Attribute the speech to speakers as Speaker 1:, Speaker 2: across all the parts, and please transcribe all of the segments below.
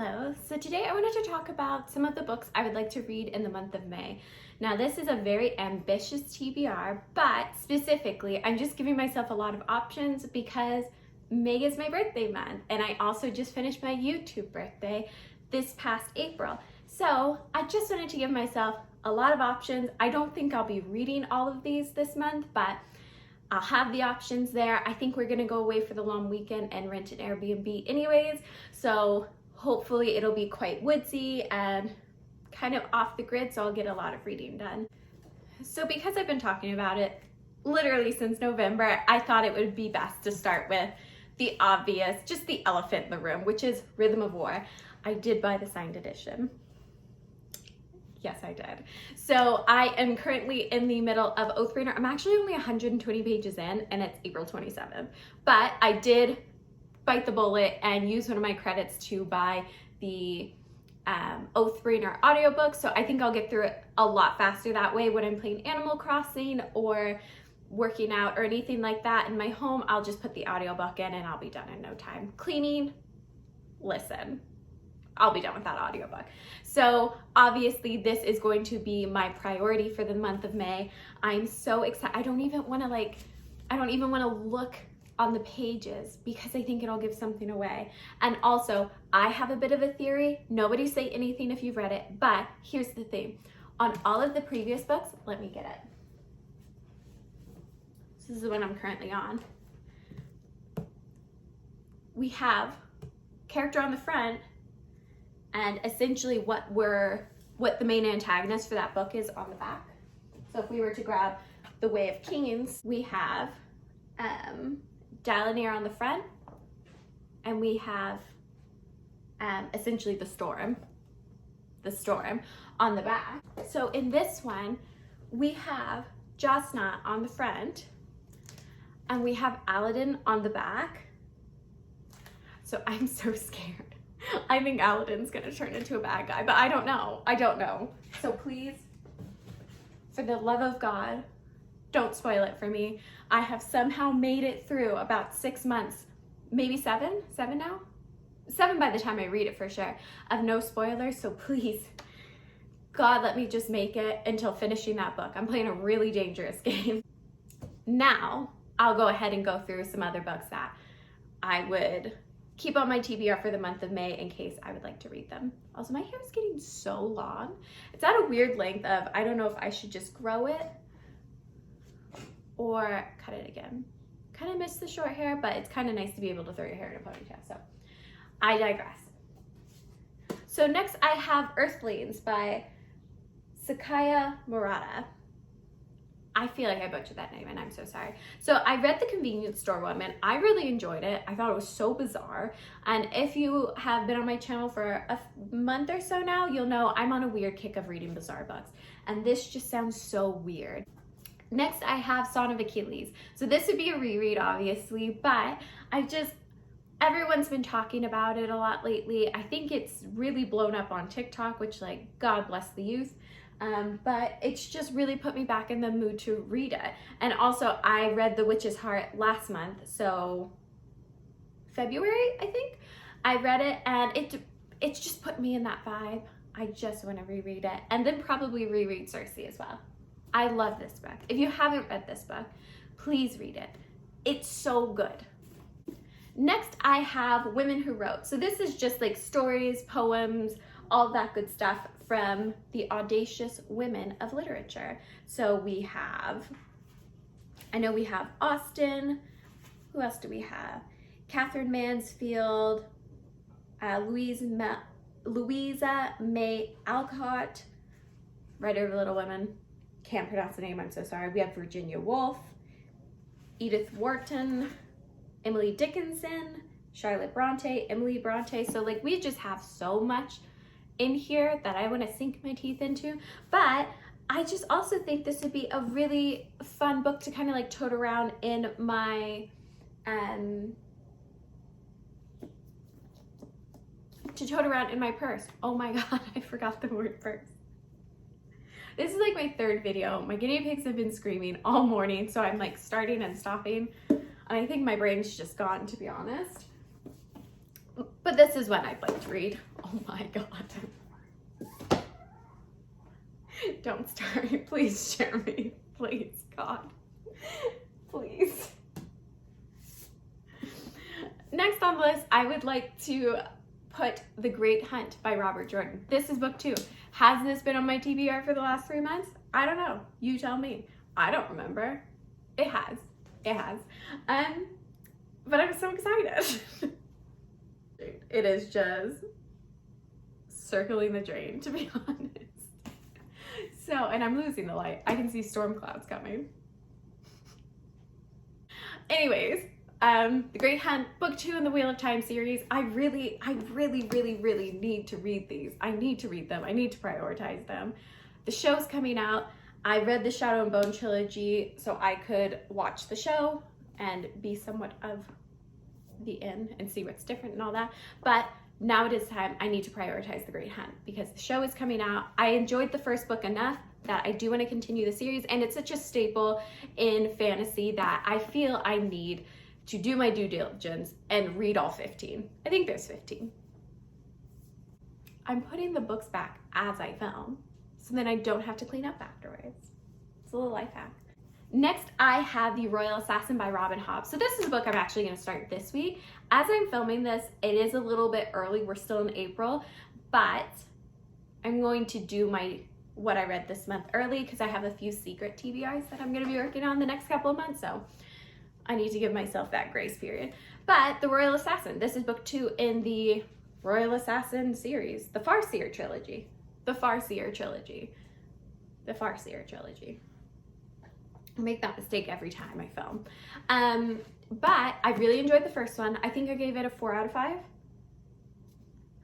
Speaker 1: Hello, so today I wanted to talk about some of the books I would like to read in the month of May. Now this is a very ambitious TBR, but specifically I'm just giving myself a lot of options because May is my birthday month and I also just finished my YouTube birthday this past April. So I just wanted to give myself a lot of options. I don't think I'll be reading all of these this month, but I'll have the options there. I think we're gonna go away for the long weekend and rent an Airbnb anyways, so hopefully it'll be quite woodsy and kind of off the grid, so I'll get a lot of reading done. So because I've been talking about it literally since November, I thought it would be best to start with the obvious, just the elephant in the room, which is Rhythm of War. I did buy the signed edition. Yes, I did. So I am currently in the middle of Oathbringer. I'm actually only 120 pages in and it's April 27th. But I did bite the bullet and use one of my credits to buy the Oathbringer audiobook. So I think I'll get through it a lot faster that way when I'm playing Animal Crossing or working out or anything like that in my home. I'll just put the audiobook in and I'll be done in no time. Cleaning, listen. I'll be done with that audiobook. So obviously this is going to be my priority for the month of May. I'm so excited. I don't even want to look on the pages because I think it'll give something away. And also I have a bit of a theory. Nobody say anything if you've read it, but here's the thing. On all of the previous books, let me get it. This is the one I'm currently on. We have character on the front and essentially what the main antagonist for that book is on the back. So if we were to grab The Way of Kings, we have Dalinar on the front, and we have essentially the storm on the back. So in this one, we have Jasna on the front, and we have Aladdin on the back. So I'm so scared. I think Aladdin's gonna turn into a bad guy, but I don't know. So please, for the love of God, don't spoil it for me. I have somehow made it through about 6 months, maybe seven now? 7 by the time I read it for sure, of no spoilers, so please, God, let me just make it until finishing that book. I'm playing a really dangerous game. Now, I'll go ahead and go through some other books that I would keep on my TBR for the month of May in case I would like to read them. Also, my hair is getting so long. It's at a weird length of, I don't know if I should just grow it or cut it again. Kind of miss the short hair, but it's kind of nice to be able to throw your hair in a ponytail, so I digress. So next I have Earthlings by Sakaya Murata. I feel like I butchered that name and I'm so sorry. So I read The Convenience Store Woman. I really enjoyed it. I thought it was so bizarre. And if you have been on my channel for a month or so now, you'll know I'm on a weird kick of reading bizarre books. And this just sounds so weird. Next, I have Song of Achilles. So this would be a reread, obviously, but everyone's been talking about it a lot lately. I think it's really blown up on TikTok, which, like, God bless the youth. But it's just really put me back in the mood to read it. And also I read The Witch's Heart last month, so February, I think. I read it and it's just put me in that vibe. I just want to reread it and then probably reread Circe as well. I love this book. If you haven't read this book, please read it. It's so good. Next, I have Women Who Wrote. So this is just like stories, poems, all that good stuff from the audacious women of literature. So we have, I know we have Austen. Who else do we have? Catherine Mansfield, Louisa May Alcott, writer of Little Women. Can't pronounce the name, I'm so sorry. We have Virginia Woolf, Edith Wharton, Emily Dickinson, Charlotte Bronte, Emily Bronte. So like we just have so much in here that I want to sink my teeth into, but I just also think this would be a really fun book to kind of like tote around in my purse. Oh my God, I forgot the word purse. This is like my third video. My guinea pigs have been screaming all morning, so I'm like starting and stopping, and I think my brain's just gone, to be honest. But this is what I'd like to read. Oh my God. Don't start. Please, Jeremy. Please, God. Please. Next on the list, I would like to put The Great Hunt by Robert Jordan. This is book 2. Has this been on my TBR for the last 3 months? I don't know. You tell me. I don't remember. It has. It has. But I'm so excited. It is just circling the drain, to be honest. So, and I'm losing the light. I can see storm clouds coming. Anyways, The Great Hunt, book 2 in the Wheel of Time series. I really need to read these. I need to read them. I need to prioritize them. The show's coming out. I read the Shadow and Bone trilogy so I could watch the show and be somewhat of the in and see what's different and all that. But now it is time. I need to prioritize The Great Hunt because the show is coming out. I enjoyed the first book enough that I do want to continue the series, and it's such a staple in fantasy that I feel I need to do my due diligence and read all 15. I think there's 15. I'm putting the books back as I film, so then I don't have to clean up afterwards. It's a little life hack. Next, I have The Royal Assassin by Robin Hobb. So this is a book I'm actually going to start this week. As I'm filming this, it is a little bit early. We're still in April, but I'm going to do what I read this month early because I have a few secret TBRs that I'm going to be working on the next couple of months. So I need to give myself that grace period. But The Royal Assassin, this is book 2 in the Royal Assassin series, the Farseer trilogy. The Farseer trilogy. The Farseer trilogy. I make that mistake every time I film. But I really enjoyed the first one. I think I gave it a 4 out of 5.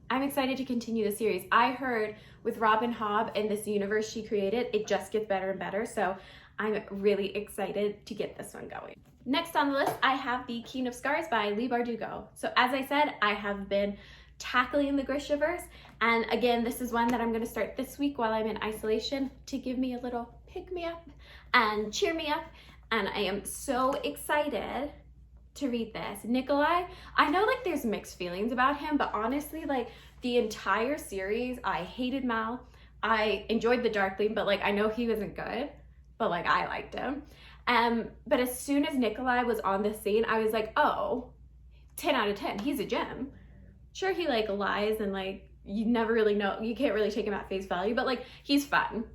Speaker 1: I'm excited to continue the series. I heard with Robin Hobb and this universe she created, it just gets better and better. So I'm really excited to get this one going. Next on the list, I have The Queen of Scars by Leigh Bardugo. So as I said, I have been tackling the Grishaverse. And again, this is one that I'm going to start this week while I'm in isolation to give me a little pick-me-up and cheer me up. And I am so excited to read this. Nikolai, I know like there's mixed feelings about him, but honestly, like the entire series, I hated Mal. I enjoyed the Darkling, but like I know he wasn't good, but like I liked him. But as soon as Nikolai was on the scene, I was like, oh, 10 out of 10, he's a gem. Sure, he like lies and like you never really know, you can't really take him at face value, but like he's fun.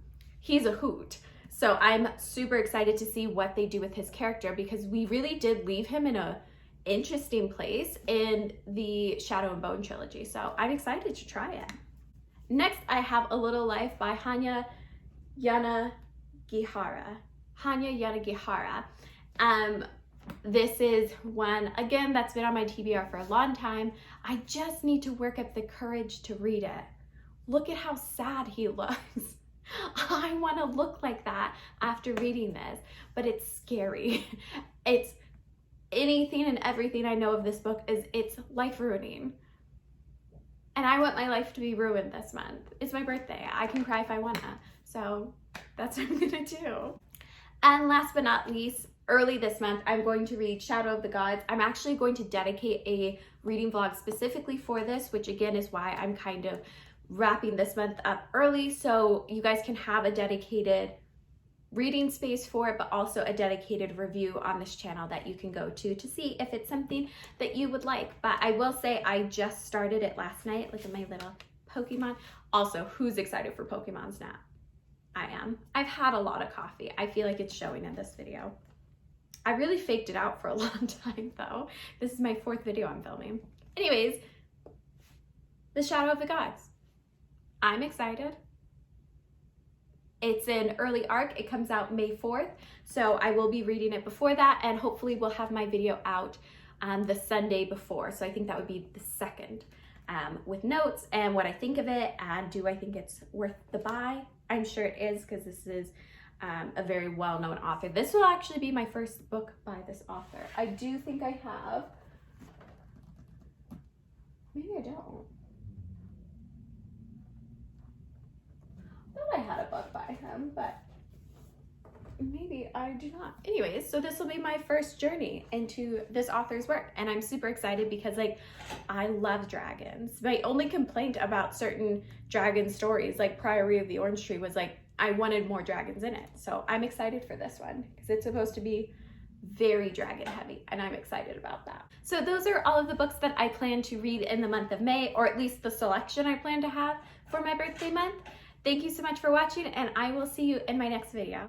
Speaker 1: He's a hoot. So I'm super excited to see what they do with his character because we really did leave him in a interesting place in the Shadow and Bone trilogy. So I'm excited to try it. Next, I have A Little Life by Hanya Yanagihara. This is one, again, that's been on my TBR for a long time. I just need to work up the courage to read it. Look at how sad he looks. I want to look like that after reading this, but it's scary. It's anything and everything I know of this book is it's life ruining. And I want my life to be ruined this month. It's my birthday. I can cry if I wanna. So that's what I'm gonna do. And last but not least, early this month, I'm going to read Shadow of the Gods. I'm actually going to dedicate a reading vlog specifically for this, which again is why I'm kind of wrapping this month up early so you guys can have a dedicated reading space for it, but also a dedicated review on this channel that you can go to see if it's something that you would like. But I will say I just started it last night. Look at my little Pokemon. Also, who's excited for Pokemon Snap? I am. I've had a lot of coffee. I feel like it's showing in this video. I really faked it out for a long time though. This is my 4th video I'm filming. Anyways, The Shadow of the Gods. I'm excited. It's an early arc. It comes out May 4th. So I will be reading it before that and hopefully we'll have my video out the Sunday before. So I think that would be the 2nd with notes and what I think of it and do I think it's worth the buy. I'm sure it is because this is a very well-known author. This will actually be my first book by this author. I do think I have, maybe I don't. I thought I had a book by him, but maybe I do not. Anyways, so this will be my first journey into this author's work, and I'm super excited because like I love dragons. My only complaint about certain dragon stories like Priory of the Orange Tree was like I wanted more dragons in it. So I'm excited for this one because it's supposed to be very dragon heavy, and I'm excited about that. So those are all of the books that I plan to read in the month of May, or at least the selection I plan to have for my birthday month. Thank you so much for watching, and I will see you in my next video.